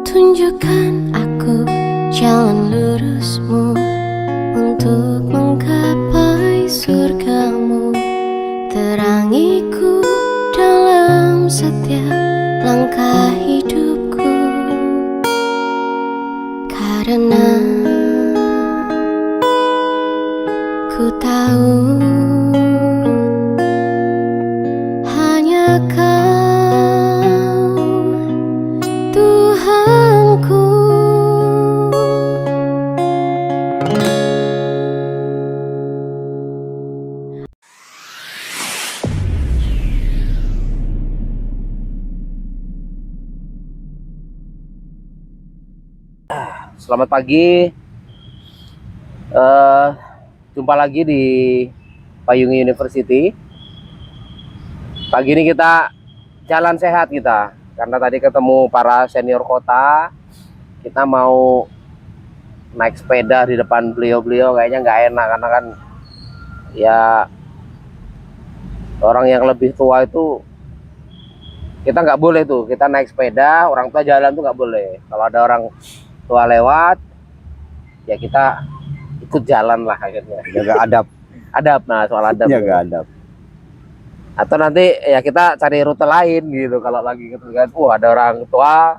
Tunjukkan aku jalan lurusmu untuk menggapai surgamu. Terangiku dalam setiap langkah hidupku, karena ku tahu hanya Kau Tuhanku. Selamat pagi. Jumpa lagi di Payung University. Pagi ini kita jalan sehat kita, karena tadi ketemu para senior kota. Kita mau naik sepeda di depan beliau-beliau, kayaknya nggak enak karena kan ya orang yang lebih tua itu kita nggak boleh tuh, kita naik sepeda, orang tua jalan tuh nggak boleh. Kalau ada orang tua lewat ya kita ikut jalan lah akhirnya, jaga adab. Nah soal adab, Jaga adab. atau nanti ya kita cari rute lain gitu kalau lagi gitu kan. Ada orang tua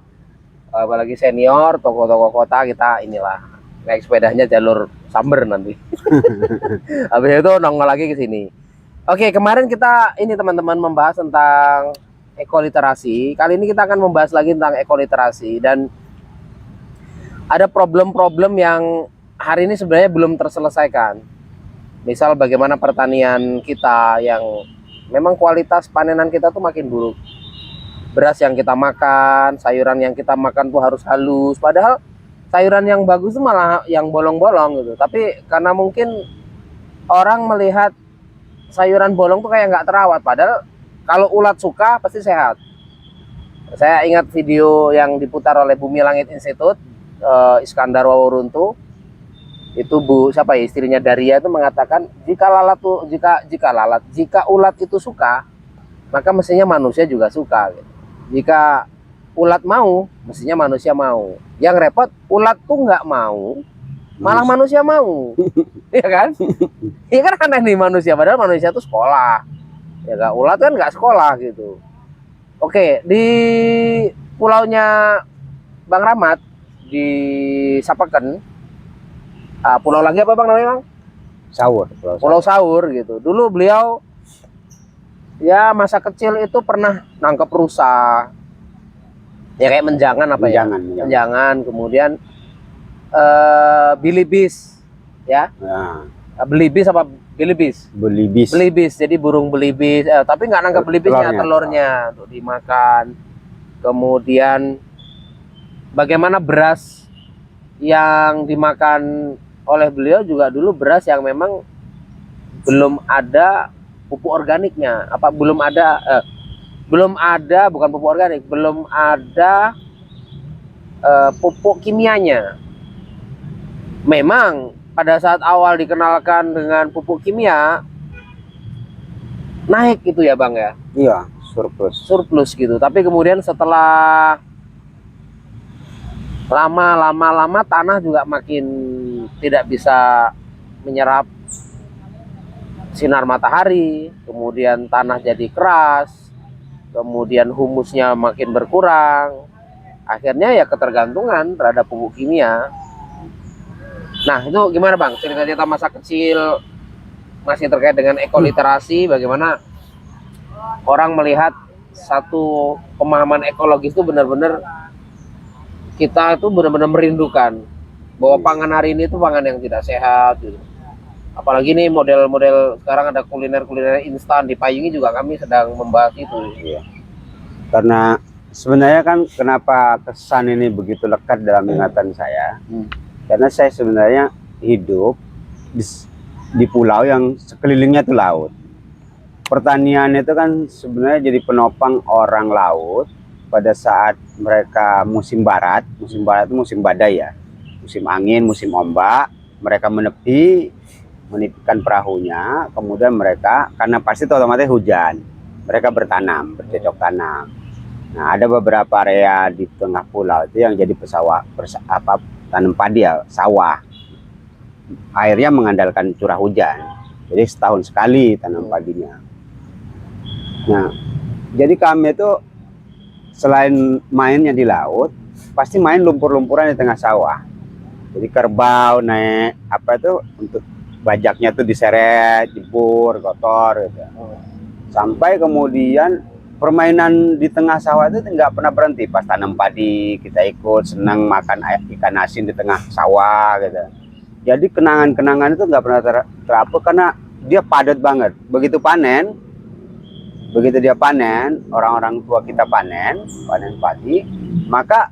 apalagi senior, tokoh-tokoh kota, kita inilah naik sepedanya jalur Samber nanti. Habis itu nongol lagi ke sini. Oke, kemarin kita ini teman-teman membahas tentang ekoliterasi. Kali ini kita akan membahas lagi tentang ekoliterasi, dan ada problem-problem yang hari ini sebenarnya belum terselesaikan. Misal bagaimana pertanian kita yang memang kualitas panenan kita tuh makin buruk. Beras yang kita makan, sayuran yang kita makan tuh harus halus. Padahal sayuran yang bagus tuh malah yang bolong-bolong gitu. Tapi karena mungkin orang melihat sayuran bolong tuh kayak nggak terawat. Padahal kalau ulat suka pasti sehat. Saya ingat video yang diputar oleh Bumi Langit Institute, Iskandar Wawuruntu. Itu siapa ya, istrinya Daria itu mengatakan jika ulat itu suka, maka mestinya manusia juga suka gitu. Jika ulat mau, mestinya manusia mau. Yang repot ulat tuh nggak mau, malah manusia mau. Iya kan? Iya kan, aneh nih manusia, padahal manusia itu sekolah. Ya kan, ulat kan nggak sekolah gitu. Oke, di pulaunya Bang Rahmat di Sapeken, pulau lagi apa Bang namanya Bang? Sahur. Pulau Sahur gitu. Dulu beliau ya masa kecil itu pernah nangkep rusa. Ya kayak menjangan apa ya? Menjangan. Kemudian bilibis ya. Nah. Belibis apa bilibis? Belibis. Jadi burung belibis. Tapi nggak nangkep belibisnya, telurnya untuk dimakan. Kemudian bagaimana beras yang dimakan oleh beliau juga dulu beras yang memang belum ada pupuk organiknya, bukan pupuk organik, belum ada pupuk kimianya. Memang pada saat awal dikenalkan dengan pupuk kimia naik itu ya Bang ya. Iya, surplus gitu. Tapi kemudian setelah lama tanah juga makin tidak bisa menyerap sinar matahari, kemudian tanah jadi keras, kemudian humusnya makin berkurang, akhirnya ya ketergantungan terhadap pupuk kimia. Nah itu gimana Bang, cerita-cerita masa kecil masih terkait dengan ekoliterasi, bagaimana orang melihat satu pemahaman ekologis itu benar-benar kita itu benar-benar merindukan bahwa pangan hari ini itu pangan yang tidak sehat gitu. Apalagi nih model-model sekarang ada kuliner-kuliner instan. Di Payungi juga kami sedang membahas itu. Iya. Karena sebenarnya kan kenapa kesan ini begitu lekat dalam ingatan saya, karena saya sebenarnya hidup di pulau yang sekelilingnya itu laut. Pertanian itu kan sebenarnya jadi penopang orang laut. Pada saat mereka musim barat itu musim badai ya, musim angin, musim ombak, mereka menipkan perahunya, kemudian mereka, karena pasti otomatis hujan, mereka bertanam, bercocok tanam. Nah, ada beberapa area di tengah pulau itu yang jadi tanam padi ya, sawah. Airnya mengandalkan curah hujan. Jadi setahun sekali tanam padinya. Nah, jadi kami itu selain mainnya di laut, pasti main lumpur-lumpuran di tengah sawah. Jadi kerbau naik apa itu untuk bajaknya tuh diseret, jebur, kotor gitu. Sampai kemudian permainan di tengah sawah itu nggak pernah berhenti. Pas tanam padi kita ikut senang makan ikan asin di tengah sawah gitu. Jadi kenangan-kenangan itu nggak pernah terhapus karena dia padat banget. Begitu dia panen, orang-orang tua kita panen padi, maka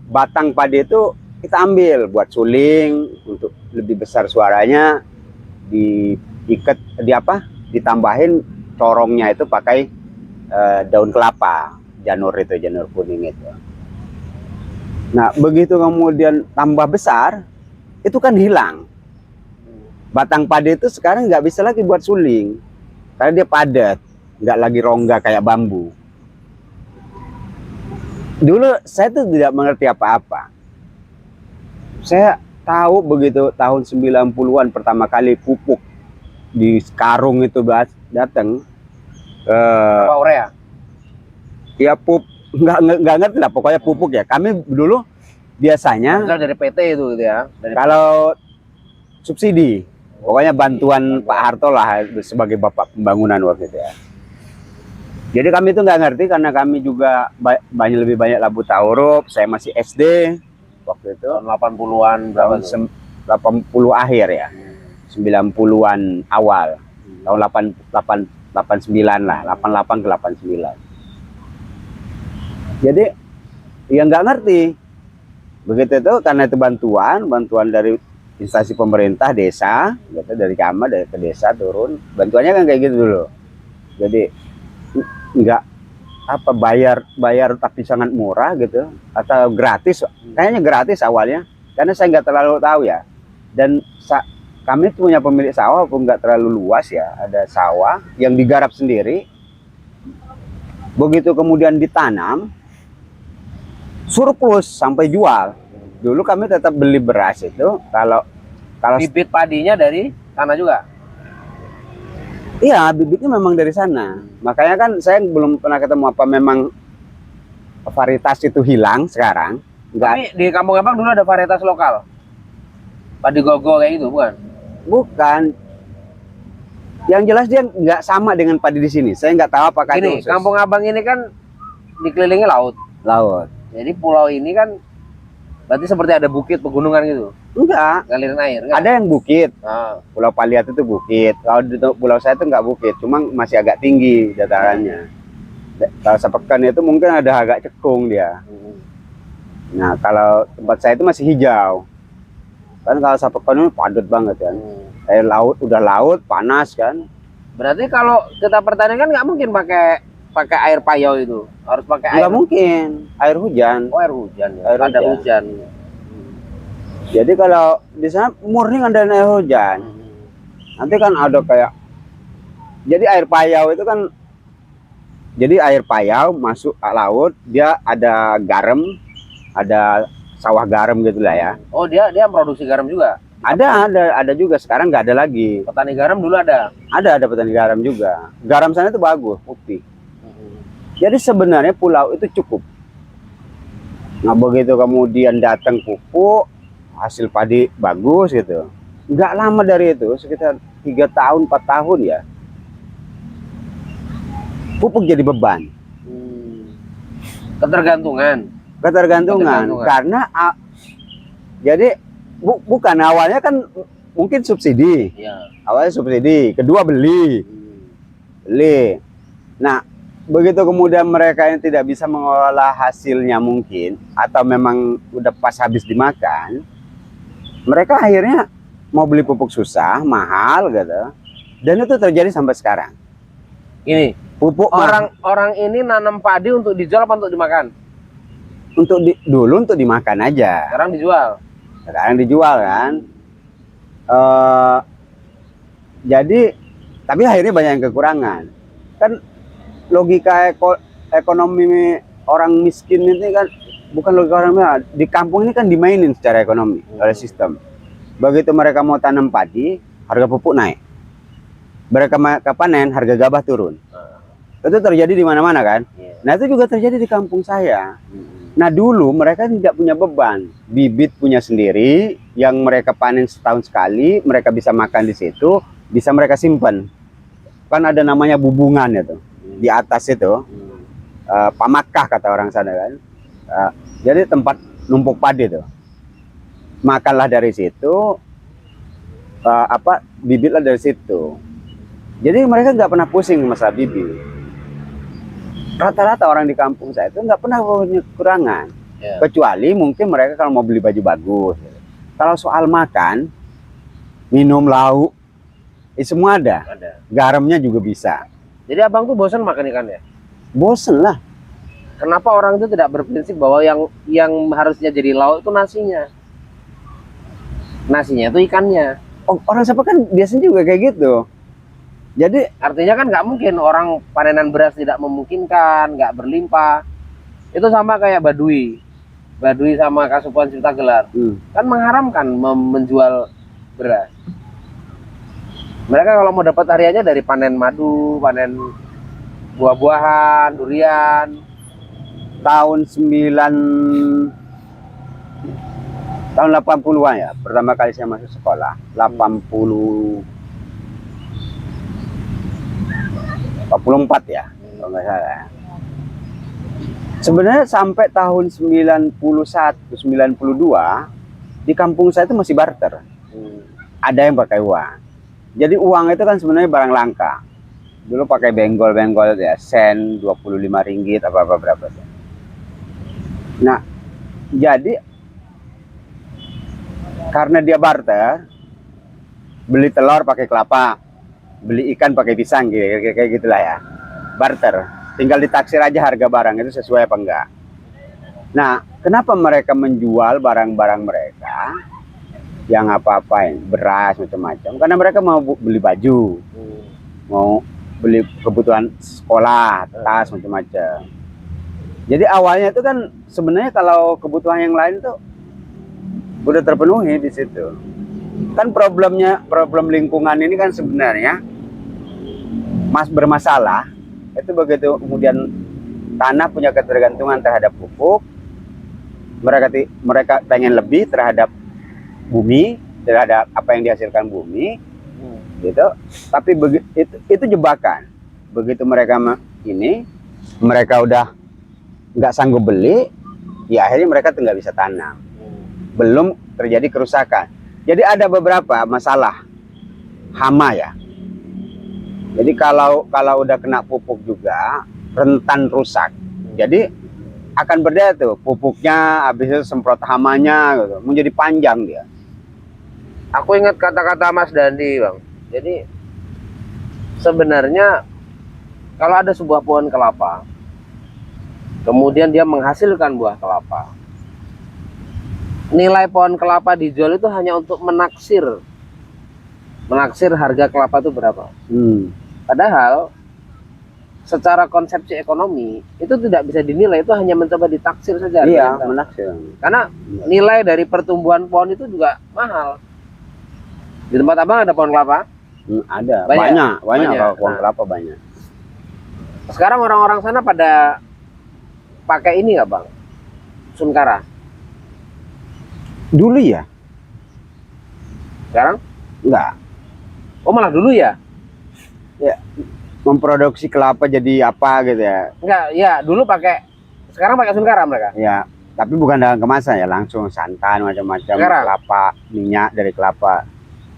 batang padi itu kita ambil buat suling untuk lebih besar suaranya, ditambahin corongnya itu pakai daun kelapa, janur kuning itu. Nah, begitu kemudian tambah besar, itu kan hilang. Batang padi itu sekarang nggak bisa lagi buat suling, karena dia padat, nggak lagi rongga kayak bambu. Dulu saya tuh tidak mengerti apa-apa. Saya tahu begitu tahun 90-an pertama kali pupuk di karung itu datang. Apa urea? Ya nggak ngerti lah, pokoknya pupuk ya. Kami dulu biasanya Dari PT itu gitu ya. kalau subsidi, pokoknya bantuan Pak Harto lah sebagai bapak pembangunan waktu itu ya. Jadi kami itu nggak ngerti karena kami juga lebih banyak labu taurub. Saya masih SD waktu itu. Tahun 80-an berapa? Tahun 80 akhir ya. 90-an awal. Tahun 89 lah, 88 ke 89. Jadi ya nggak ngerti. Begitu itu karena itu bantuan dari instansi pemerintah desa, gitu, dari kamar ke desa turun. Bantuannya kan kayak gitu dulu. Jadi nggak bayar tapi sangat murah gitu atau gratis, kayaknya gratis awalnya karena saya nggak terlalu tahu ya. Dan kami punya pemilik sawah pun nggak terlalu luas ya, ada sawah yang digarap sendiri. Begitu kemudian ditanam surplus sampai jual. Dulu kami tetap beli beras itu kalau Bibit padinya dari sana juga. iya, bibitnya memang dari sana. Makanya kan saya belum pernah ketemu apa memang varietas itu hilang sekarang. Tapi di Kampung Abang dulu ada varietas lokal. Padi gogo kayak gitu, bukan? Bukan. Yang jelas dia nggak sama dengan padi di sini. Saya nggak tahu apakah Ini itu Kampung Abang ini kan dikelilingi laut. laut. Jadi pulau ini kan berarti seperti ada bukit pegunungan gitu. Enggak. Ngalirin air. Enggak? Ada yang bukit. Nah, Pulau Paliat itu bukit. Kalau di pulau saya itu nggak bukit, cuma masih agak tinggi datarannya. Kalau Sepekan itu mungkin ada agak cekung dia. Nah, kalau tempat saya itu masih hijau. Kan kalau Sepekan ini padat banget kan. Air laut, udah laut, panas kan. Berarti kalau kita pertanian kan nggak mungkin pakai air payau itu. Harus pakai air. Nggak mungkin, air hujan. Oh, air hujan ya. Air Ada hujan. hujan. Jadi kalau di sana murni ngandalin air hujan. Nanti kan ada kayak, jadi air payau itu kan, jadi air payau masuk ke laut, dia ada garam, ada sawah garam gitu lah ya. Oh, dia produksi garam juga. Ada juga, sekarang nggak ada lagi. Petani garam dulu ada. Ada petani garam juga. Garam sana itu bagus, putih. Jadi sebenarnya pulau itu cukup. Nah, begitu kemudian datang pupuk, hasil padi bagus gitu. Nggak lama dari itu, sekitar 3 tahun, 4 tahun ya. Pupuk jadi beban. Ketergantungan. Ketergantungan. Karena jadi bukan awalnya kan mungkin subsidi. Ya. Awalnya subsidi, kedua beli. Nah, begitu kemudian mereka yang tidak bisa mengolah hasilnya mungkin, atau memang udah pas habis dimakan, mereka akhirnya mau beli pupuk susah, mahal gitu. Dan itu terjadi sampai sekarang. Ini Pupuk orang ini nanam padi untuk dijual apa untuk dimakan? dulu untuk dimakan aja. Sekarang dijual. Sekarang dijual kan. Jadi tapi akhirnya banyak yang kekurangan. Kan logika ekonomi orang miskin ini kan bukan logika orang miskin, di kampung ini kan dimainin secara ekonomi oleh sistem. Begitu mereka mau tanam padi, harga pupuk naik. Mereka panen, harga gabah turun. Itu terjadi di mana-mana kan. Nah itu juga terjadi di kampung saya. Nah dulu mereka tidak punya beban, bibit punya sendiri, yang mereka panen setahun sekali, mereka bisa makan di situ, bisa mereka simpan. Kan ada namanya bubungan itu, di atas itu, pamakah kata orang sana kan. Jadi tempat numpuk padi itu. Makanlah dari situ, bibitlah dari situ. Jadi mereka nggak pernah pusing masalah bibit. Rata-rata orang di kampung saya itu nggak pernah punya kekurangan, kecuali mungkin mereka kalau mau beli baju bagus. Kalau soal makan, minum, lauk, semua ada. Garamnya juga bisa. Jadi abang tuh bosan makan ikan ya? Bosen lah. Kenapa orang itu tidak berprinsip bahwa yang harusnya jadi lauk itu nasinya? Nasinya itu ikannya. Oh, orang siapa kan biasanya juga kayak gitu. Jadi Artinya kan nggak mungkin orang panenan beras tidak memungkinkan, nggak berlimpah. Itu sama kayak Baduy. Baduy sama Kasupuan Cipta Gelar. Kan mengharamkan menjual beras. Mereka kalau mau dapat hariannya dari panen madu, panen buah-buahan, durian. tahun 80-an ya, pertama kali saya masuk sekolah, 84 ya, kalau nggak salah. Sebenarnya sampai tahun 91, 92 di kampung saya itu masih barter. Ada yang pakai uang. Jadi uang itu kan sebenarnya barang langka. Dulu pakai benggol-benggol ya, sen 25 ringgit apa-apa berapa. Nah, jadi karena dia barter, beli telur pakai kelapa, beli ikan pakai pisang, kayak gitulah ya, barter. Tinggal ditaksir aja harga barang itu sesuai apa enggak. Nah, kenapa mereka menjual barang-barang mereka yang apa-apain, beras macam-macam? Karena mereka mau beli baju, mau beli kebutuhan sekolah, tas macam-macam. Jadi awalnya itu kan sebenarnya kalau kebutuhan yang lain tuh udah terpenuhi di situ. Kan problem lingkungan ini kan sebenarnya bermasalah. Itu begitu kemudian tanah punya ketergantungan terhadap pupuk, mereka pengen lebih terhadap bumi, terhadap apa yang dihasilkan bumi, gitu. Tapi itu jebakan. Begitu mereka udah nggak sanggup beli, ya akhirnya mereka nggak bisa tanam. Belum terjadi kerusakan. Jadi ada beberapa masalah hama ya. Jadi kalau udah kena pupuk juga rentan rusak. Jadi akan berdaya tuh pupuknya, habis itu semprot hamanya gitu. Menjadi panjang dia. Aku ingat kata-kata Mas Dandi, Bang. Jadi sebenarnya kalau ada sebuah pohon kelapa, kemudian dia menghasilkan buah kelapa, nilai pohon kelapa dijual itu hanya untuk menaksir harga kelapa itu berapa. Padahal secara konsepsi ekonomi itu tidak bisa dinilai, itu hanya mencoba ditaksir saja. Iya, menaksir. Karena nilai dari pertumbuhan pohon itu juga mahal. Di tempat abang ada pohon kelapa? Ada, banyak. Kalau pohon kelapa banyak. Sekarang orang-orang sana pada pakai ini nggak bang? Sunkara. Dulu ya? Sekarang? Enggak. Oh malah dulu ya? Ya, memproduksi kelapa jadi apa gitu ya? Enggak, ya dulu pakai. Sekarang pakai Sunkara mereka? Ya, tapi bukan dalam kemasan ya, langsung santan macam-macam, kelapa, minyak dari kelapa.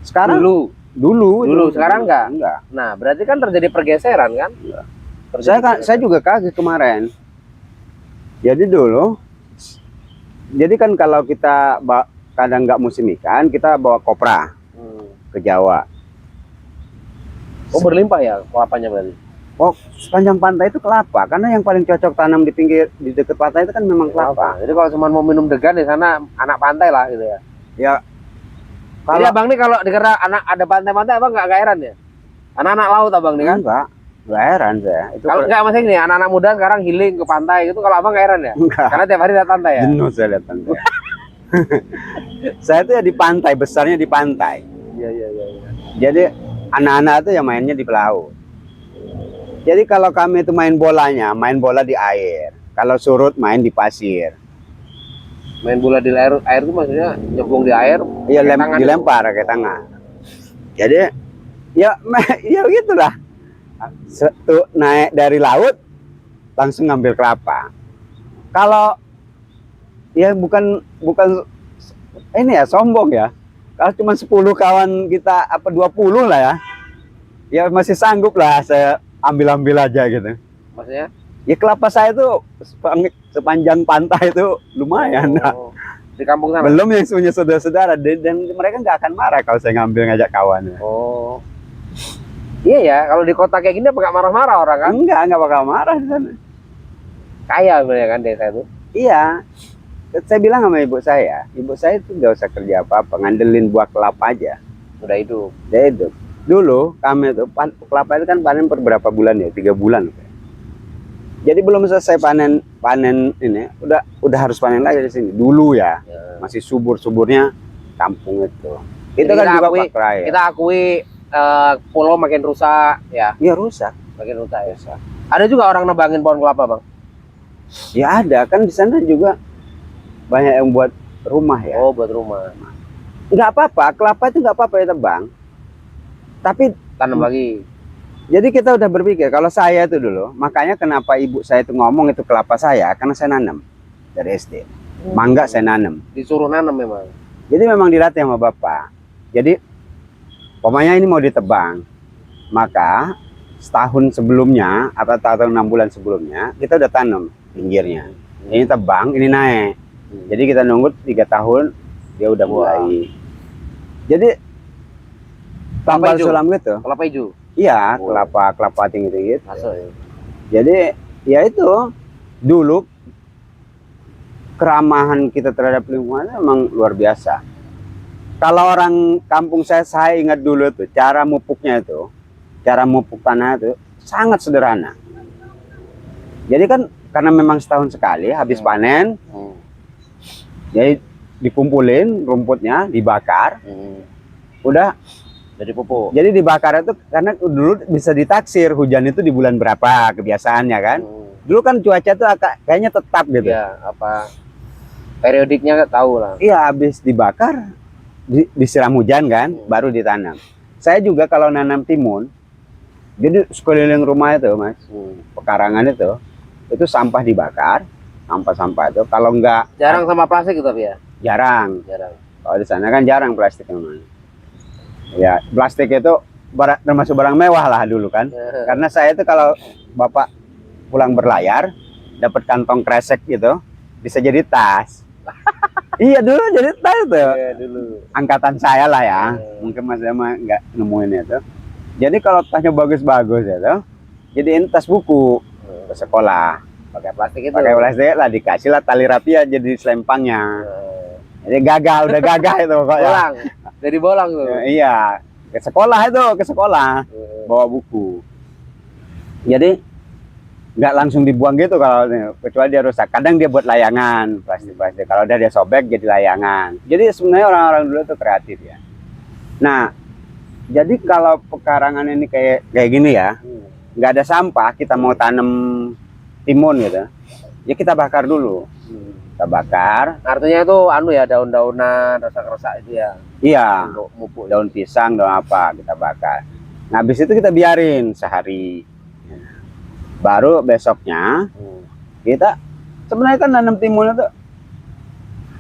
Sekarang? Dulu. Sekarang enggak. Nah, berarti kan terjadi pergeseran kan? Saya juga kaget kemarin. Jadi dulu, jadi kan kalau kita kadang nggak musim ikan, kita bawa kopra ke Jawa. Oh berlimpah ya kelapanya berarti? Oh, sepanjang pantai itu kelapa, karena yang paling cocok tanam di dekat pantai itu kan memang kelapa. Jadi kalau cuma mau minum degan di sana anak pantai lah gitu ya? Ya. Jadi abang nih kalau dikira anak ada pantai-pantai abang nggak heran ya? Anak-anak laut abang nih kan? Enggak. Nggak heran saya. Itu Kalau enggak maksudnya gini, anak-anak muda sekarang healing ke pantai gitu, kalau abang nggak heran ya? enggak. Karena tiap hari lihat pantai ya? Jenuh saya lihat pantai. Saya tuh ya di pantai, besarnya di pantai. Iya, iya, iya. Jadi anak-anak tuh yang mainnya di laut. Jadi kalau kami itu main bolanya, main bola di air. Kalau surut main di pasir. Main bola di air itu maksudnya nyemplung di air. Iya, pakai tangan dilempar pakai tangan. Jadi ya ya gitulah. Tuh naik dari laut langsung ngambil kelapa. Kalau ya bukan ini ya sombong ya. Kalau cuma 10 kawan kita apa 20 lah ya. Ya masih sanggup lah saya ambil aja gitu. Maksudnya? Ya kelapa saya tuh sepanjang pantai itu lumayan. Oh, di kampung sana? Belum yang punya saudara-saudara dan mereka nggak akan marah kalau saya ngambil ngajak kawan. Oh. Iya ya, kalau di kota kayak gini nggak marah-marah orang kan? Enggak bakal marah di sana. Kaya sebenarnya kan desa itu. Iya. Saya bilang sama ibu saya itu nggak usah kerja apa-apa, ngandelin buah kelapa aja. Udah hidup. Dia hidup. Dulu kami itu kelapa itu kan panen per berapa bulan ya? 3 bulan. Jadi belum selesai panen ini, udah harus panen lagi di sini. Dulu ya, masih subur-suburnya kampung itu. Itu Jadi kan juga akui, Pak Raya. kita akui pulau makin rusak ya, Iya rusak. makin rusak ya. Ada juga orang nebangin pohon kelapa bang. Ya ada kan di sana juga banyak yang buat rumah ya. Oh buat rumah. Nggak apa-apa, kelapa itu nggak apa-apa ya tebang. Tapi Tanam lagi. jadi kita udah berpikir kalau saya itu dulu, makanya kenapa ibu saya itu ngomong itu kelapa saya, karena saya nanam dari SD. Mangga saya nanam. Disuruh nanam memang. Jadi memang dilatih sama bapak. Jadi pokoknya ini mau ditebang, maka setahun sebelumnya atau tahun 6 bulan sebelumnya kita udah tanam pinggirnya. Ini tebang, ini naik. Jadi kita nunggu 3 tahun dia udah mulai. Jadi tambal hijau? sulam gitu. Kelapa hijau. Iya, Oh. kelapa tinggi gitu. Masuk ya. Jadi ya itu dulu keramahan kita terhadap lingkungan memang luar biasa. Kalau orang kampung saya ingat dulu tuh cara mupuknya itu, cara mupuk tanah itu sangat sederhana. Jadi kan karena memang setahun sekali habis panen, jadi dikumpulin rumputnya, dibakar, udah Jadi pupuk. jadi dibakar itu karena dulu bisa ditaksir hujan itu di bulan berapa kebiasaannya kan. Dulu kan cuaca tuh kayaknya tetap gitu. Ya apa periodiknya nggak tahu lah. Iya, habis dibakar disiram hujan kan, baru ditanam. Saya juga kalau nanam timun, jadi sekeliling rumah itu mas, pekarangan itu sampah dibakar, sampah itu. Kalau enggak Jarang sama plastik gitu tapi ya. jarang. Jarang. Kalau di sana kan jarang plastik memang. Ya plastik itu termasuk barang mewah lah dulu kan. Karena saya itu kalau bapak pulang berlayar, dapat kantong kresek gitu, bisa jadi tas. Iya dulu jadi tas itu. Iya dulu. Angkatan saya lah ya, mungkin mas Dema nggak nemuin itu. Jadi kalau tasnya bagus-bagus ya tuh, jadiin tas buku ke sekolah. Pakai plastik itu. Pakai plastik lah, dikasih lah tali rapi aja jadi selempangnya. Jadi udah gagah itu pokoknya. Bolang. Dari bolang tuh. Iya, ke sekolah bawa buku. Jadi nggak langsung dibuang gitu kalau kecuali dia rusak. Kadang dia buat layangan plastik. Kalau udah dia sobek jadi layangan. Jadi sebenarnya orang-orang dulu tuh kreatif ya. Nah, jadi kalau pekarangan ini kayak gini ya, nggak ada sampah, kita mau tanam timun gitu, ya kita bakar dulu. Kita bakar. Artinya itu anu ya daun-daunan, resak-resak itu ya. Iya. Untuk mupuk. Daun pisang, daun apa kita bakar. Nah, habis itu kita biarin sehari. Baru besoknya kita sebenarnya kan nanam timun itu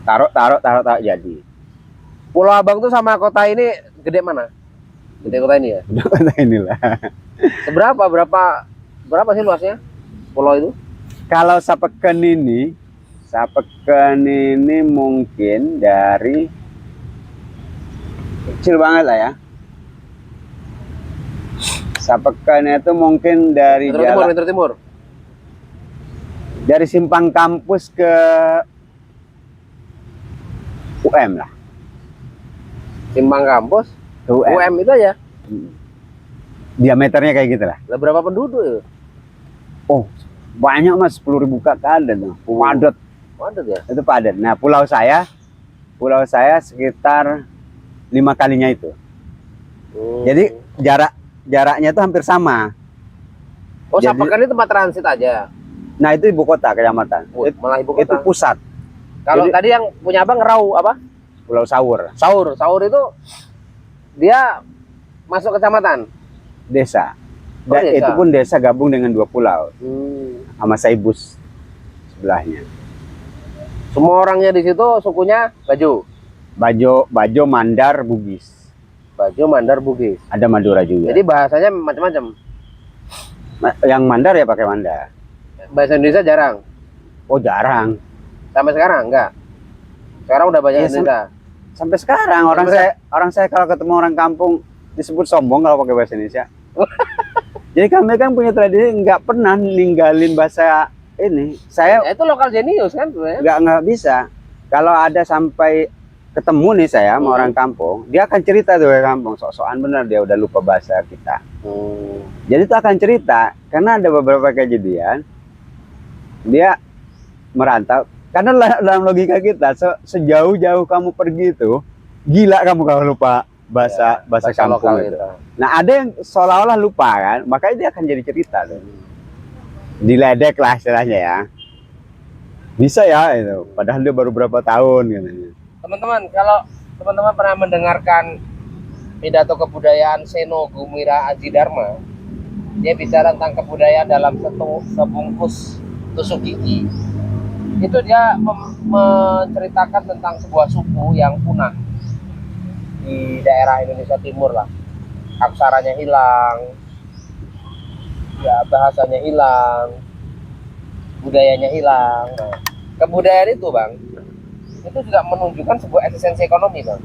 taruh jadi. Pulau Abang tuh sama kota ini gede mana? Gede kota ini ya? Kota inilah. Berapa sih luasnya pulau itu? Kalau Sapeken ini mungkin dari kecil banget lah ya. Sapeken itu mungkin dari Metro Timur. Dari simpang kampus ke UM lah. Simpang kampus, Ke UM. UM itu aja. Diameternya kayak gitu lah. Lah berapa penduduk ya? Oh, banyak Mas, 10.000 kakak ada tuh. Padat, Padat ya? itu padat. Nah, pulau saya sekitar 5 kalinya itu. Jadi jaraknya itu hampir sama. Oh, jadi- Sapekan itu tempat transit aja. Nah, itu ibu kota kecamatan. Malah ibu Itu kota. pusat Kalau jadi- tadi yang punya Abang Ngerau apa? Pulau Sawur, Saur itu dia masuk kecamatan. desa. Oh, Dan desa. itu pun desa gabung dengan 2 pulau Hmm. sama Saibus sebelahnya. Semua orangnya di situ sukunya Bajo, Mandar, Bugis. Bajo, Mandar, Bugis. Ada Madura juga. Jadi bahasanya macam-macam. Yang Mandar ya pakai Mandar. Bahasa Indonesia jarang. Oh, jarang. Sampai sekarang enggak. Sekarang udah banyak Iya, Indonesia. Sampai sekarang orang saya kalau ketemu orang kampung disebut sombong kalau pakai bahasa Indonesia. Jadi kami kan punya tradisi nggak pernah ninggalin bahasa ini. Saya Ya, itu lokal jenius kan sebenarnya. nggak bisa. Kalau ada sampai ketemu nih saya sama orang kampung, dia akan cerita tuh ke kampung, sok-sokan bener dia udah lupa bahasa kita. Jadi itu akan cerita karena ada beberapa kejadian dia merantau. Karena dalam logika kita sejauh-jauh kamu pergi itu gila kamu kalau lupa bahasa kampung lokal itu. itu. Nah, ada yang seolah-olah lupa kan, makanya dia akan jadi cerita tuh. Diledek lah istilahnya ya. Bisa ya itu, padahal dia baru berapa tahun katanya. Teman-teman, kalau teman-teman pernah mendengarkan pidato kebudayaan Seno Gumira Aji Dharma, dia bicara tentang kebudayaan dalam sebungkus tusuk gigi. Itu dia menceritakan tentang sebuah suku yang punah di daerah Indonesia Timur lah. Aksaranya hilang, ya bahasanya hilang, budayanya hilang. Nah, kebudayaan itu Bang, itu juga menunjukkan sebuah eksistensi ekonomi Bang.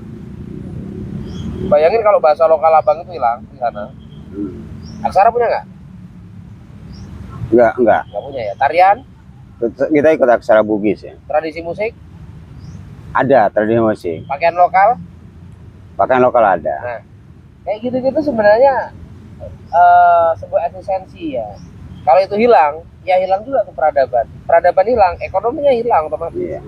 Bayangin kalau bahasa lokal Abang itu hilang di sana. Aksara punya nggak? Enggak. Nggak punya ya. Tarian, Kita ikut aksara Bugis ya. tradisi musik, Ada tradisi musik, pakaian lokal. pakaian lokal ada. Nah, kayak gitu-gitu sebenarnya sebuah eksistensi ya. Kalau itu hilang, ya hilang juga tuh peradaban. Peradaban hilang, ekonominya hilang otomatis. Iya.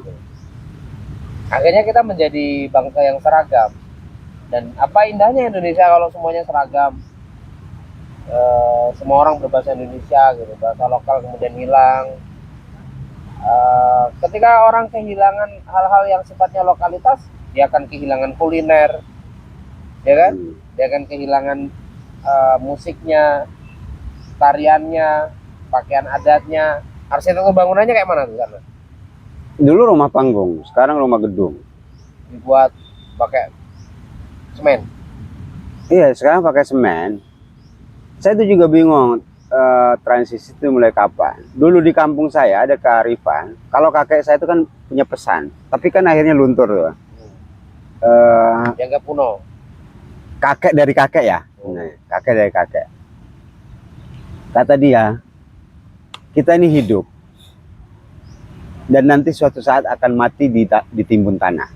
Akhirnya kita menjadi bangsa yang seragam. Dan apa indahnya Indonesia kalau semuanya seragam? Semua orang berbahasa Indonesia gitu, bahasa lokal kemudian hilang. Ketika orang kehilangan hal-hal yang sifatnya lokalitas, dia akan kehilangan kuliner, ya kan? Dia akan kehilangan musiknya, tariannya, pakaian adatnya, arsitektur bangunannya kayak mana tuh sana? Dulu rumah panggung, sekarang rumah gedung. Dibuat pakai semen. Iya, sekarang pakai semen. Saya itu juga bingung transisi itu mulai kapan. Dulu di kampung saya ada kearifan. Kalau kakek saya itu kan punya pesan, tapi kan akhirnya luntur tuh. Dianggap kuno. Kakek dari kakek ya. Nah, kakek dari kakek. Kata dia, kita ini hidup dan nanti suatu saat akan mati di timbun tanah.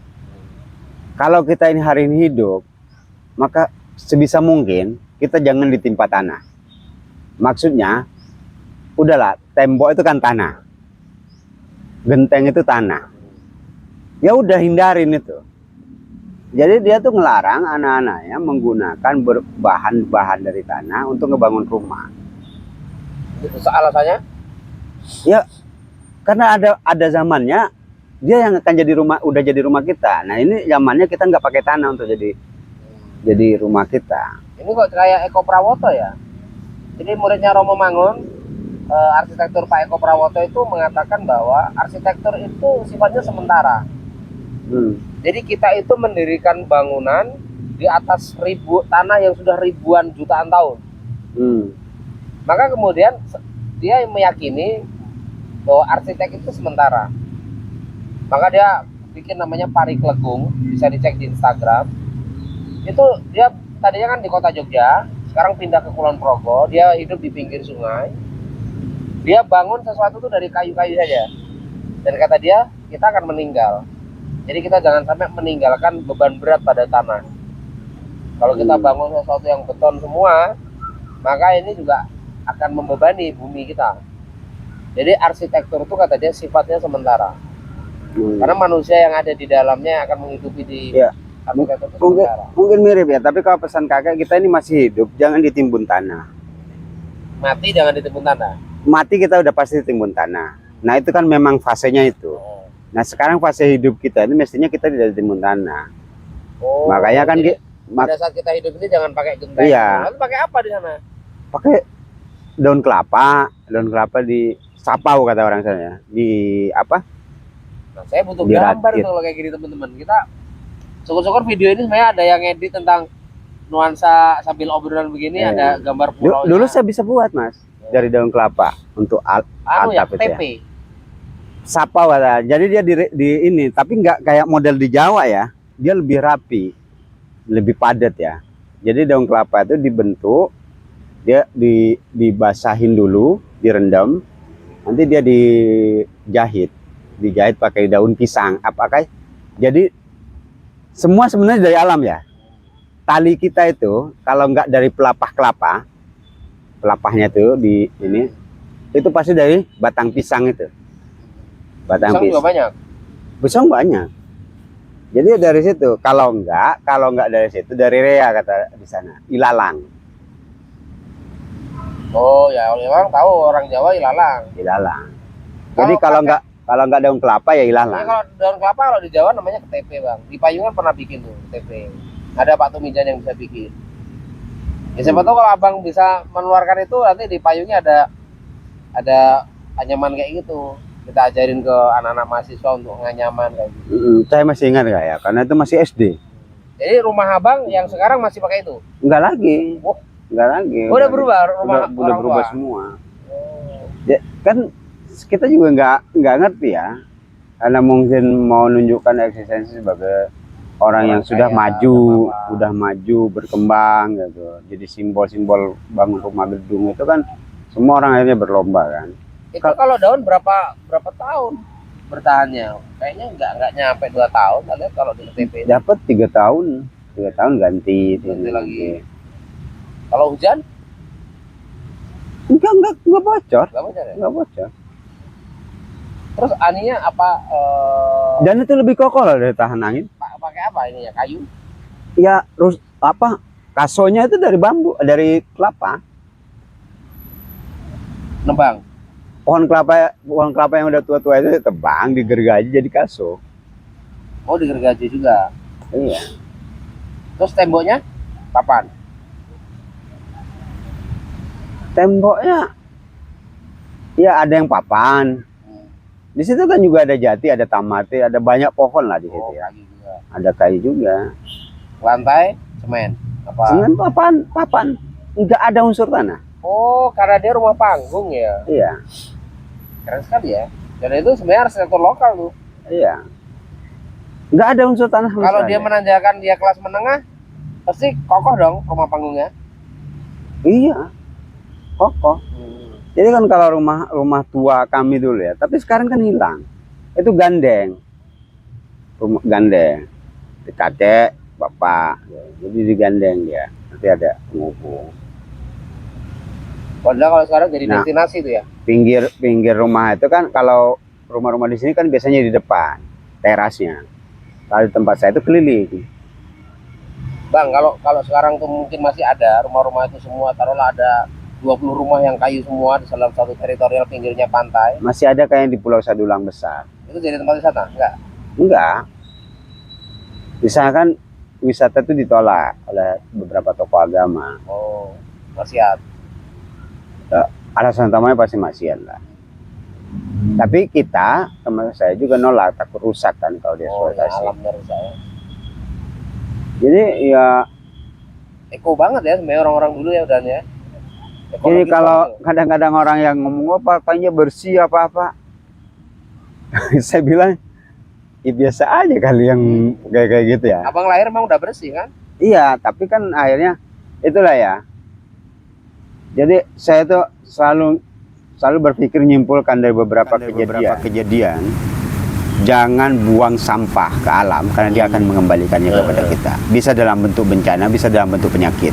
Kalau kita ini hari ini hidup, maka sebisa mungkin kita jangan ditimpa tanah. Maksudnya, udahlah, tembok itu kan tanah, genteng itu tanah. Ya udah hindarin itu. Jadi dia tuh ngelarang anak-anaknya menggunakan bahan-bahan dari tanah untuk ngebangun rumah. Itu alasannya? Ya, karena ada zamannya dia yang akan udah jadi rumah kita. Nah ini zamannya kita nggak pakai tanah untuk jadi rumah kita. Ini kok kayak Eko Prawoto ya? Jadi muridnya Romo Mangun, arsitektur Pak Eko Prawoto itu mengatakan bahwa arsitektur itu sifatnya sementara. Jadi kita itu mendirikan bangunan di atas tanah yang sudah ribuan jutaan tahun. Maka kemudian dia meyakini bahwa arsitek itu sementara. Maka dia bikin namanya Pari Klegung, bisa dicek di Instagram. Itu dia tadinya kan di kota Jogja, sekarang pindah ke Kulon Progo, dia hidup di pinggir sungai. Dia bangun sesuatu tuh dari kayu-kayu saja. Dan kata dia, kita akan meninggal. Jadi kita jangan sampai meninggalkan beban berat pada tanah. Kalau kita bangun sesuatu yang beton semua, maka ini juga akan membebani bumi kita. Jadi arsitektur itu kata dia sifatnya sementara. Karena manusia yang ada di dalamnya akan menghidupi di Ya. arsitektur itu Mungkin, sementara. mungkin mirip ya, tapi kalau pesan kakek kita ini masih hidup, jangan ditimbun tanah. Mati jangan ditimbun tanah. Mati kita udah pasti ditimbun tanah. Nah itu kan memang fasenya itu. Nah sekarang fase hidup kita ini mestinya kita tidak ditimbun tanah. Oh, Makanya kan jadi pada saat kita hidup ini jangan pakai genteng. Iya. Lalu pakai apa di sana? pakai daun kelapa di sapau kata orang sana. Di apa? Nah, saya butuh Dirakit. gambar tuh kalau kayak gini teman-teman. Kita syukur-syukur video ini sebenarnya ada yang edit tentang nuansa sambil obrolan begini, Iya. ada gambar pulau. Dulu saya bisa buat mas dari daun kelapa untuk anu ya, atap itu ya. TP. Sapau kata. Jadi dia di ini, tapi nggak kayak model di Jawa ya. Dia lebih rapi, lebih padat ya. Jadi daun kelapa itu dibentuk, dia dibasahin dulu, direndam, nanti dia dijahit pakai daun pisang. Apakah? Jadi semua sebenarnya dari alam ya. Tali kita itu kalau nggak dari pelapah kelapa, pelapahnya tuh di ini, itu pasti dari batang pisang itu. Batang Pisang juga pisang. banyak. Pisang banyak. Jadi dari situ. Kalau nggak dari situ dari rea kata di sana. Ilalang. Oh ya, orang tahu orang Jawa ilalang. Ilalang. Jadi Kalau kalau nggak daun kelapa ya Nah, ilalang. kalau daun kelapa kalau di Jawa namanya KTP bang. Di Payungan pernah bikin tuh KTP. Ada Pak Tumijan yang bisa bikin. Ya siapa tahu kalau abang bisa mengeluarkan itu nanti di Payungnya ada anyaman kayak gitu. Kita ajarin ke anak-anak mahasiswa untuk nganyaman kayak gitu. Saya masih ingat nggak ya? Karena itu masih SD. Jadi rumah abang yang sekarang masih pakai itu. Nggak lagi. Oh. Nggak lagi. Oh, udah berubah rumah Udah orang berubah tua. semua. Oh. Ya, kan kita juga nggak ngerti ya. Karena mungkin mau nunjukkan eksistensi sebagai orang yang sudah kaya, maju, apa-apa. udah maju berkembang gitu. Jadi simbol-simbol bangun rumah gedung itu kan semua orang akhirnya berlomba kan. Itu kalau daun berapa tahun bertahannya? Kayaknya nggak nyampe 2 tahun. Lihat kalau di KTP ini. Dapat 3 tahun, 3 tahun ganti, Ganti lagi. Kalau hujan Enggak bocor, nggak bocor ya? enggak bocor. Terus aninya apa? Dan itu lebih kokoh loh dari tahan angin. Pakai apa ini ya? Kayu? Ya, kasonya itu dari bambu, dari kelapa. Nebang. Pohon kelapa yang udah tua-tua itu tebang, digergaji jadi kaso. Oh digergaji juga. Iya. Terus temboknya papan. Temboknya ya ada yang papan. Di situ kan juga ada jati, ada tamate, ada banyak pohon lah di situ Oh ya. kayu juga. Ada kayu juga. Lantai semen. Apa? Semen papan. Enggak ada unsur tanah. Oh karena dia rumah panggung ya. Iya. Keren sekali ya. Dan itu sebenarnya arsitektur lokal tuh. Iya. Enggak ada unsur tanah sama Kalau sekali. dia menandakan dia kelas menengah, pasti kokoh dong rumah panggungnya. Iya. Kokoh. Jadi kan kalau rumah tua kami dulu ya, tapi sekarang kan hilang. Itu gandeng. Rumah gandeng. Kakek, bapak. Jadi digandeng dia. Nanti ada penghubung. Padahal kalau sekarang jadi Nah. destinasi tuh ya. Pinggir rumah itu kan kalau rumah-rumah di sini kan biasanya di depan terasnya. Kalau di tempat saya itu keliling. Bang, kalau sekarang tuh mungkin masih ada rumah-rumah itu semua, taruhlah ada 20 rumah yang kayu semua di dalam satu teritorial pinggirnya pantai. Masih ada kayak di Pulau Sadulang besar. Itu jadi tempat wisata? Enggak. Enggak. Misalkan wisata itu ditolak oleh beberapa tokoh agama. Oh, maksiat. Alasan utamanya pasti maksiat lah. Tapi kita, teman saya juga nolak, takut rusak kan kalau dia Oh, ya, eksploitasi. alamnya rusak ya. Jadi ya, Eko banget ya sebenarnya orang-orang dulu ya udah ya. jadi Ekologis kalau banget. kadang-kadang orang yang ngomong apa kayaknya bersih apa-apa, saya bilang ya biasa aja kali yang kayak gitu ya. Abang lahir emang udah bersih kan? Iya, tapi kan akhirnya itulah ya. Jadi saya tuh selalu berpikir nyimpulkan dari beberapa kejadian. Jangan buang sampah ke alam karena dia akan mengembalikannya kepada kita. Bisa dalam bentuk bencana, bisa dalam bentuk penyakit.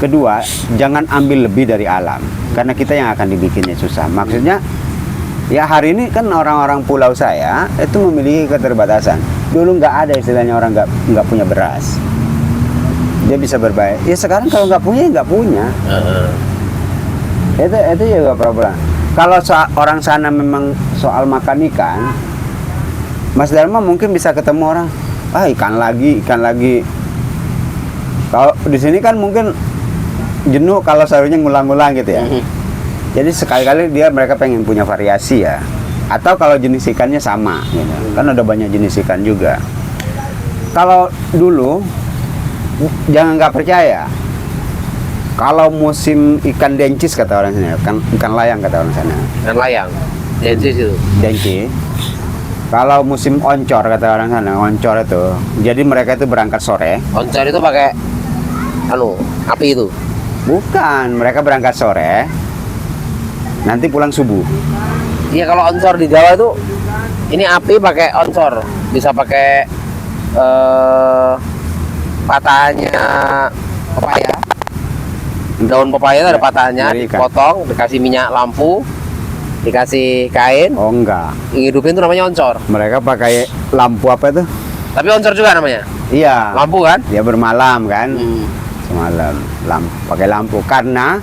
Kedua, jangan ambil lebih dari alam, karena kita yang akan dibikinnya susah. Maksudnya, ya hari ini kan orang-orang pulau saya itu memiliki keterbatasan. Dulu nggak ada istilahnya orang nggak punya beras. Dia bisa berbayar. Ya sekarang kalau nggak punya, ya nggak punya. Itu juga problem. Kalau orang sana memang soal makan ikan, Mas Dharma mungkin bisa ketemu orang, ikan lagi. Kalau di sini kan mungkin jenuh kalau sayurnya ngulang-ngulang gitu ya. Jadi sekali-kali mereka pengen punya variasi ya. Atau kalau jenis ikannya sama gitu. Kan ada banyak jenis ikan juga. Kalau dulu jangan nggak percaya. Kalau musim ikan dencis kata orang sana, ikan layang kata orang sana. Ikan layang, dencis itu. Dencis. Kalau musim oncor kata orang sana, oncor itu. Jadi mereka itu berangkat sore. Oncor itu pakai api itu. Bukan, mereka berangkat sore. Nanti pulang subuh. Iya, kalau oncor di Jawa itu ini api pakai oncor, bisa pakai patahannya pepaya. Daun pepaya itu ada patahannya, dipotong, dikasih minyak lampu, dikasih kain. Oh enggak. Ngidupin itu namanya oncor. Mereka pakai lampu apa itu? Tapi oncor juga namanya. Iya. Lampu kan? Dia bermalam kan? Semalam pakai lampu. Karena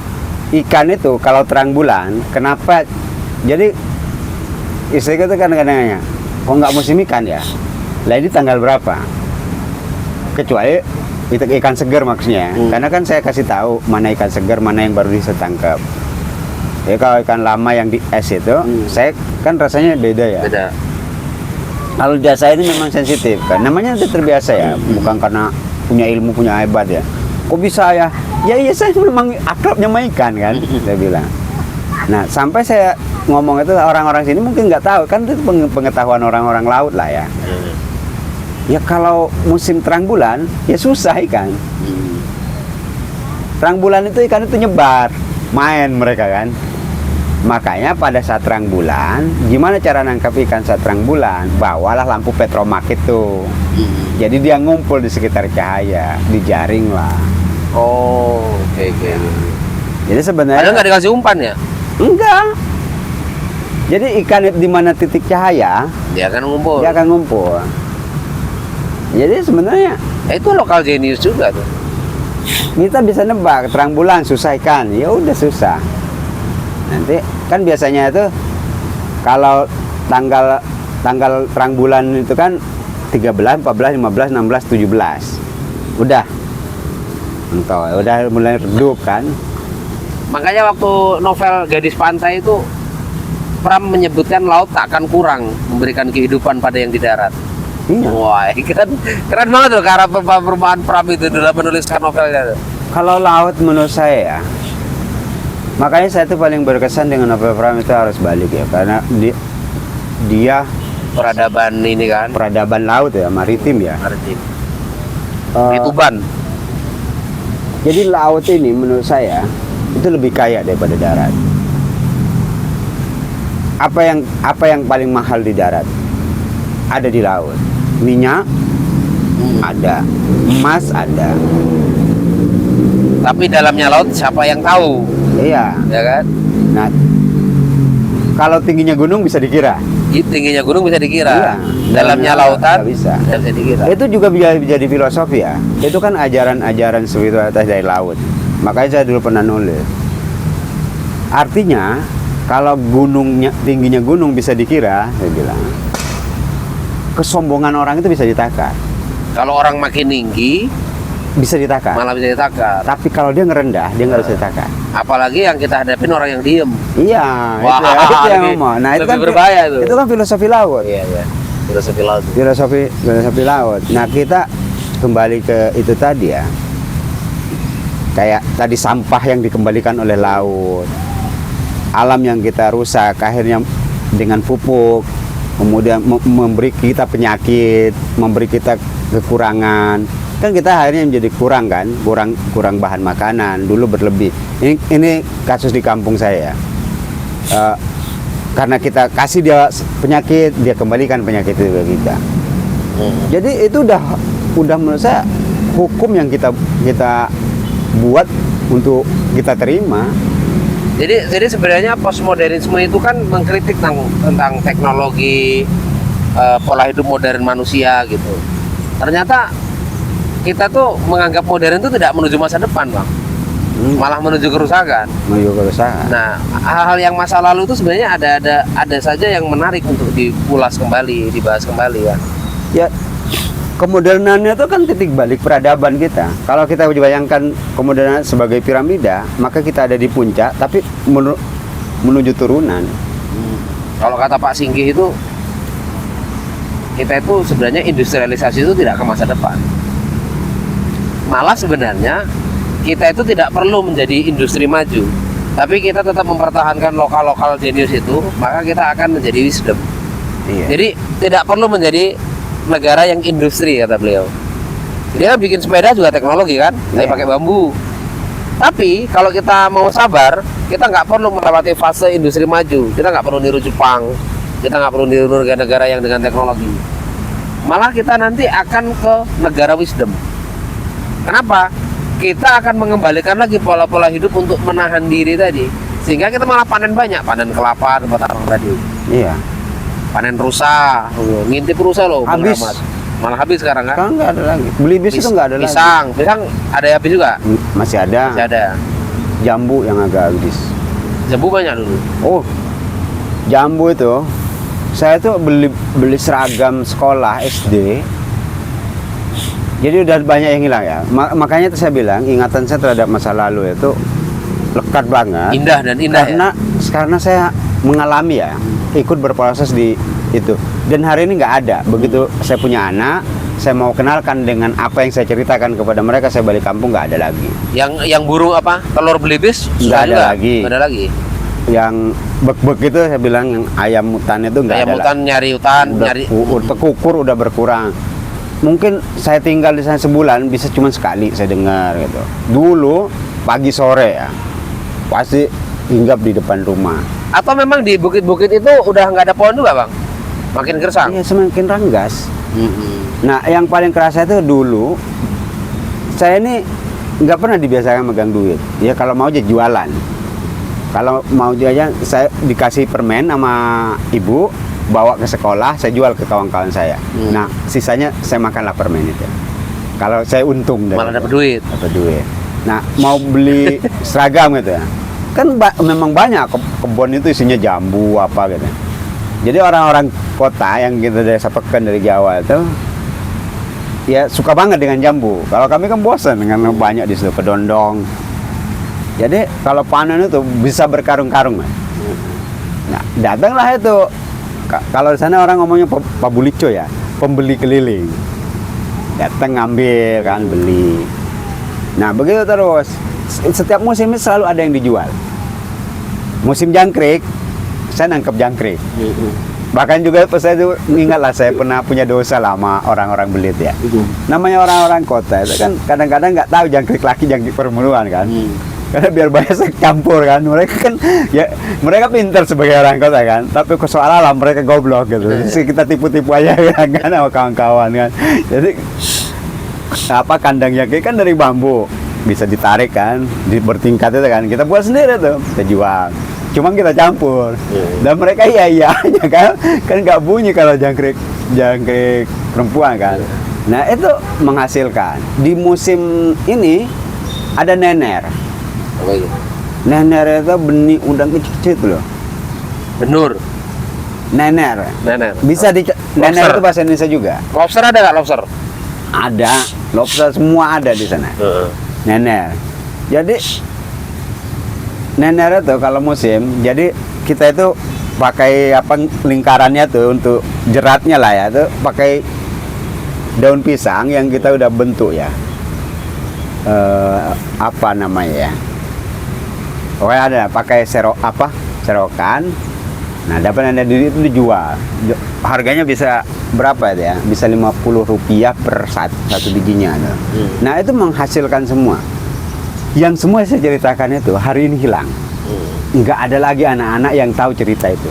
ikan itu kalau terang bulan, kenapa? Jadi istri itu kan kadang-kadang, kok nggak musim ikan ya? Lah ini tanggal berapa? Kecuali itu ikan segar maksudnya, karena kan saya kasih tahu mana ikan segar, mana yang baru bisa tangkap. Ya kalau ikan lama yang di es itu, saya kan rasanya beda ya. Beda. Kalau jasa ini memang sensitif kan, namanya udah terbiasa ya, bukan karena punya ilmu, punya hebat ya. Kok bisa ya? Ya iya saya memang akrabnya sama ikan kan, saya bilang. Nah sampai saya ngomong itu orang-orang sini mungkin nggak tahu kan, itu pengetahuan orang-orang laut lah ya. Ya kalau musim terang bulan, ya susah ikan. Terang bulan itu ikan itu nyebar, main mereka kan. Makanya pada saat terang bulan, gimana cara nangkap ikan saat terang bulan? Bawalah lampu petromak itu. Jadi dia ngumpul di sekitar cahaya, dijaring lah. Oh, oke. Jadi sebenarnya Padahal nggak dikasih umpan ya? enggak. Jadi ikan di mana titik cahaya, Dia akan ngumpul. dia akan ngumpul. Jadi sebenarnya Itu lokal jenius juga tuh. kita bisa nebak terang bulan susah ikan, ya udah susah. Nanti kan biasanya itu kalau tanggal terang bulan itu kan 13, 14, 15, 16, 17. Udah. Udah mulai redup kan. Makanya waktu novel Gadis Pantai itu Pram menyebutkan laut tak akan kurang memberikan kehidupan pada yang di darat. Iya. Wah, keren banget tuh cara perubahan Pram itu dalam menuliskan novelnya. Kalau laut menurut saya ya, makanya saya tuh paling berkesan dengan novel Pram itu harus balik ya, karena dia Peradaban ini kan. peradaban laut ya, maritim ya. Maritim. Eh, Tuban. Jadi laut ini menurut saya itu lebih kaya daripada darat. Apa yang paling mahal di darat? Ada di laut. Minyak ada, emas ada. Tapi dalamnya laut siapa yang tahu? Iya. Ya kan? Nah, kalau tingginya gunung bisa dikira. Tingginya gunung bisa dikira. Iya. Dalamnya lautan nggak bisa. tidak bisa dikira. Itu juga bisa jadi filosofi ya. Itu kan ajaran-ajaran spiritualitas dari laut. Makanya saya dulu pernah nulis. Artinya kalau tingginya gunung bisa dikira, saya bilang, kesombongan orang itu bisa ditakar. Kalau orang makin tinggi Bisa ditakar. malah bisa ditakar. Tapi kalau dia ngerendah, dia nggak bisa ditakar. Apalagi yang kita hadapin orang yang diem. Iya, Wah, itu yang lebih- ngomong. Nah, itu lebih kan berbahaya tuh. Itu kan filosofi laut. Iya. Filosofi laut. Filosofi laut. Nah, kita kembali ke itu tadi ya. Kayak tadi sampah yang dikembalikan oleh laut. Alam yang kita rusak akhirnya dengan pupuk, kemudian memberi kita penyakit, memberi kita kekurangan. Kan kita akhirnya menjadi kurang bahan makanan, dulu berlebih. Ini kasus di kampung saya ya. Karena kita kasih dia penyakit, dia kembalikan penyakit itu ke kita. Jadi itu udah menurut saya hukum yang kita buat untuk kita terima. Jadi sebenarnya postmodernisme itu kan mengkritik tentang teknologi, pola hidup modern manusia gitu. Ternyata kita tuh menganggap modern itu tidak menuju masa depan, Bang. Malah menuju kerusakan. Menuju kerusakan. Nah, hal-hal yang masa lalu itu sebenarnya ada saja yang menarik untuk diulas kembali, dibahas kembali kan. Ya, kemodernannya itu kan titik balik peradaban kita. Kalau kita bayangkan kemodernan sebagai piramida, maka kita ada di puncak, tapi menuju turunan. Kalau kata Pak Singgih itu, kita itu sebenarnya industrialisasi itu tidak ke masa depan. Malah sebenarnya kita itu tidak perlu menjadi industri maju, tapi kita tetap mempertahankan lokal jenius itu, maka kita akan menjadi wisdom. Iya. Jadi tidak perlu menjadi negara yang industri, kata beliau. Dia bikin sepeda juga teknologi kan, dari Iya. pakai bambu. Tapi kalau kita mau sabar, kita nggak perlu melewati fase industri maju. Kita nggak perlu niru Jepang, kita nggak perlu niru negara-negara yang dengan teknologi. Malah kita nanti akan ke negara wisdom. Kenapa? Kita akan mengembalikan lagi pola-pola hidup untuk menahan diri tadi, sehingga kita malah panen banyak, panen kelapa tempat abang tadi, Iya. panen rusa, ngintip rusa loh, Bang Habis. Rahmat. Malah habis sekarang kan. Sekarang nggak ada lagi. Beli bis itu nggak ada lagi. Pisang ada habis juga, Masih ada. masih ada. Jambu yang agak habis. Jambu banyak dulu. Oh, jambu itu saya tuh beli seragam sekolah SD. Jadi udah banyak yang hilang ya. Makanya tuh saya bilang ingatan saya terhadap masa lalu itu lekat banget. Indah dan indah ya. Karena saya mengalami ya, ikut berproses di itu. Dan hari ini nggak ada. Begitu saya punya anak, saya mau kenalkan dengan apa yang saya ceritakan kepada mereka, saya balik kampung nggak ada lagi. Yang burung apa? Telur belibis Nggak sudah ada juga? lagi. Nggak ada lagi. Yang bek-bek itu saya bilang yang ayam hutan itu nggak ada. Ayam hutan lagi. nyari hutan, Udah nyari terkukur udah berkurang. Mungkin saya tinggal di sana sebulan bisa cuma sekali saya dengar gitu. Dulu pagi sore ya pasti hinggap di depan rumah. Atau memang di bukit-bukit itu udah nggak ada pohon juga, Bang? Makin gersang. Iya, semakin ranggas. Nah, yang paling kerasa itu dulu saya ini nggak pernah dibiasakan megang duit. Ya kalau mau aja jualan. Kalau mau aja saya dikasih permen sama ibu, bawa ke sekolah, saya jual ke kawan-kawan saya. Nah, sisanya saya makanlah permen itu. Kalau saya untung Malah dapat duit. Dapat duit. Nah, mau beli seragam gitu ya. Kan memang banyak kebun itu isinya jambu apa gitu. Jadi orang-orang kota yang kita dari Sapekan dari Jawa itu ya suka banget dengan jambu. Kalau kami kan bosan dengan banyak di situ kedondong. Jadi kalau panen itu bisa berkarung-karung. Nah, datanglah itu. Kalau di sana orang ngomongnya pabulico ya, pembeli keliling. Datang ngambil kan, beli. Nah, begitu terus. Setiap musim ini selalu ada yang dijual. Musim jangkrik, saya nangkep jangkrik. Bahkan juga saya tuh ingatlah saya pernah punya dosa lama orang-orang belit ya. Namanya orang-orang kota itu kan kadang-kadang nggak tahu jangkrik laki jangkrik perempuan kan. Karena biar banyak campur kan, mereka kan ya mereka pintar sebagai orang kota kan, tapi soal alam mereka goblok gitu. Jadi kita tipu-tipu aja kan sama kawan-kawan kan. Jadi apa kandang jangkrik kan dari bambu, bisa ditarik kan, bertingkat itu kan. Kita buat sendiri tuh, kita jual. Cuma kita campur. Dan mereka iya aja kan nggak bunyi kalau jangkrik perempuan kan. Nah, itu menghasilkan. Di musim ini ada nener. Apa itu? Nener itu benih udang kecil-kecil loh. Benur. Nener. Nener. Bisa di nener itu bahasa Indonesia juga. Lobster ada nggak lobster? Ada, lobster semua ada di sana. Nener. Jadi nener itu kalau musim, jadi kita itu pakai apa lingkarannya tuh untuk jeratnya lah ya, itu pakai daun pisang yang kita udah bentuk ya. Apa namanya ya? Oh ada pakai serokan. Nah, dapat ada diri itu dijual. Harganya bisa berapa ya? Bisa Rp50 per satu bijinya. Nah, itu menghasilkan semua. Yang semua saya ceritakan itu hari ini hilang. Nggak ada lagi anak-anak yang tahu cerita itu.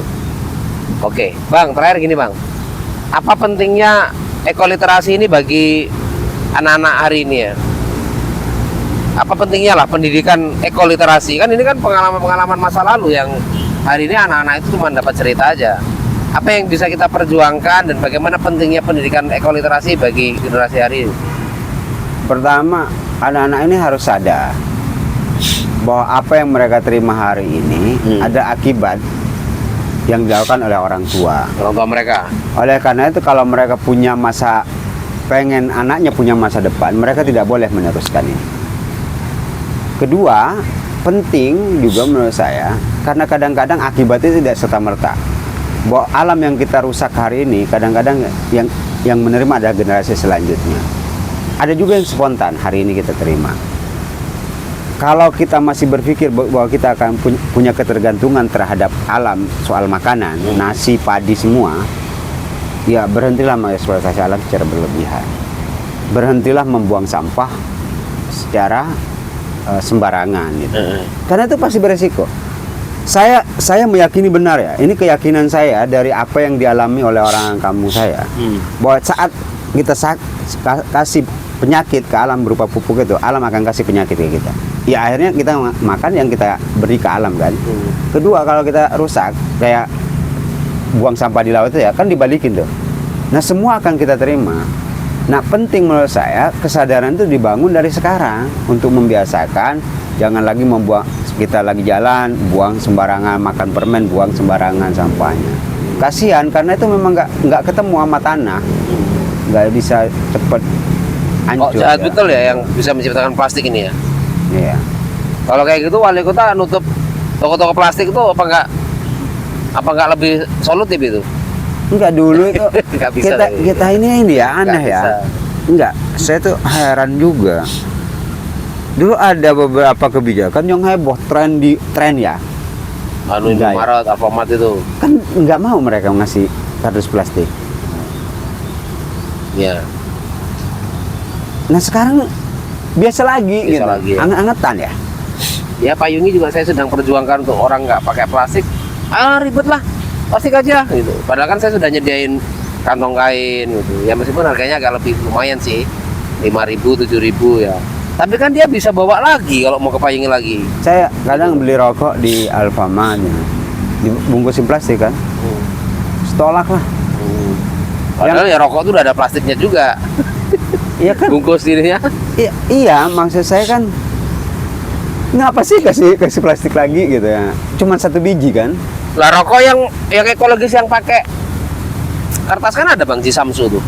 Oke, Bang, terakhir gini, Bang. Apa pentingnya ekoliterasi ini bagi anak-anak hari ini ya? apa pentingnya lah pendidikan ekoliterasi? Kan ini kan pengalaman-pengalaman masa lalu yang hari ini anak-anak itu cuma dapat cerita aja. Apa yang bisa kita perjuangkan dan bagaimana pentingnya pendidikan ekoliterasi bagi generasi hari ini? Pertama, anak-anak ini harus sadar bahwa apa yang mereka terima hari ini ada akibat yang dilakukan oleh orang tua mereka. Oleh karena itu kalau mereka punya pengen anaknya punya masa depan, mereka tidak boleh meneruskan ini. Kedua, penting juga menurut saya, karena kadang-kadang akibatnya tidak serta-merta. Bahwa alam yang kita rusak hari ini, kadang-kadang yang menerima adalah generasi selanjutnya. Ada juga yang spontan hari ini kita terima. Kalau kita masih berpikir bahwa kita akan punya ketergantungan terhadap alam soal makanan, nasi, padi semua, ya berhentilah mengeksploitasi alam secara berlebihan. Berhentilah membuang sampah secara sembarangan gitu. Karena itu pasti beresiko. Saya meyakini benar ya, ini keyakinan saya dari apa yang dialami oleh orang kampung saya, bahwa saat kita kasih penyakit ke alam berupa pupuk itu, alam akan kasih penyakit ke kita. Ya akhirnya kita makan yang kita beri ke alam kan. Kedua, kalau kita rusak kayak buang sampah di laut itu ya kan dibalikin tuh. Nah semua akan kita terima. Nah penting menurut saya kesadaran itu dibangun dari sekarang untuk membiasakan jangan lagi membuang, kita lagi jalan buang sembarangan, makan permen buang sembarangan sampahnya. Kasihan karena itu memang nggak ketemu sama tanah, nggak bisa cepet hancur. Jahat betul ya yang bisa menciptakan plastik ini ya. Iya. Kalau kayak gitu wali kota nutup toko-toko plastik itu apa nggak lebih solutif itu? Enggak dulu itu Nggak bisa kita ini ya aneh Nggak ya. bisa. Enggak, saya tuh heran juga. Dulu ada beberapa kebijakan yang heboh tren ya. Anu Enggak, ya. Indomaret, Alfamart itu. Kan nggak mau mereka ngasih kardus plastik. Ya. Nah sekarang biasa lagi Biasa gitu. lagi, ya. Anget-angetan ya. Ya payungi juga saya sedang perjuangkan untuk orang nggak pakai plastik. Ribet lah, plastik aja gitu. Padahal kan saya sudah nyediain kantong kain gitu. Ya meskipun harganya agak lebih lumayan sih, 5.000, 7.000 ya. Tapi kan dia bisa bawa lagi kalau mau ke payungi lagi. Saya kadang beli rokok di Alfamart ya. Dibungkusin plastik kan. Setolak lah. Padahal ya rokok itu udah ada plastiknya juga. Iya kan? Bungkus dirinya. Iya, maksud saya kan ngapa sih kasih plastik lagi gitu ya? Cuman 1 biji kan? Lah rokok yang ekologis yang pakai kertas kan ada Bang Cisamsu tuh.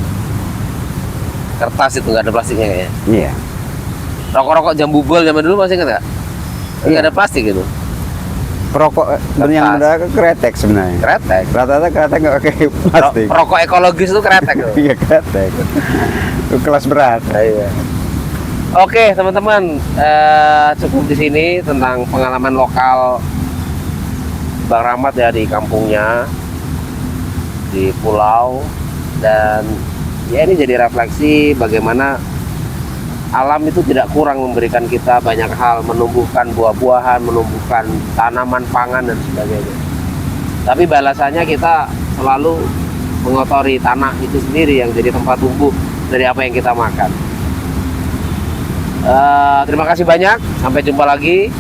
Kertas itu nggak ada plastiknya kayaknya. Iya. Rokok-rokok jambu bol zaman dulu masih ingat nggak? Nggak ada plastik gitu. Rokok yang benar kretek sebenarnya. Kretek. Rata-rata kretek nggak pakai plastik. Rokok ekologis itu kretek tuh. Iya kretek. Itu kelas berat. Iya. Oke teman-teman, cukup di sini tentang pengalaman lokal Bang Rahmat ya di kampungnya di pulau, dan ya ini jadi refleksi bagaimana alam itu tidak kurang memberikan kita banyak hal, menumbuhkan buah-buahan, menumbuhkan tanaman pangan dan sebagainya. Tapi balasannya kita selalu mengotori tanah itu sendiri yang jadi tempat tumbuh dari apa yang kita makan. Terima kasih banyak, sampai jumpa lagi.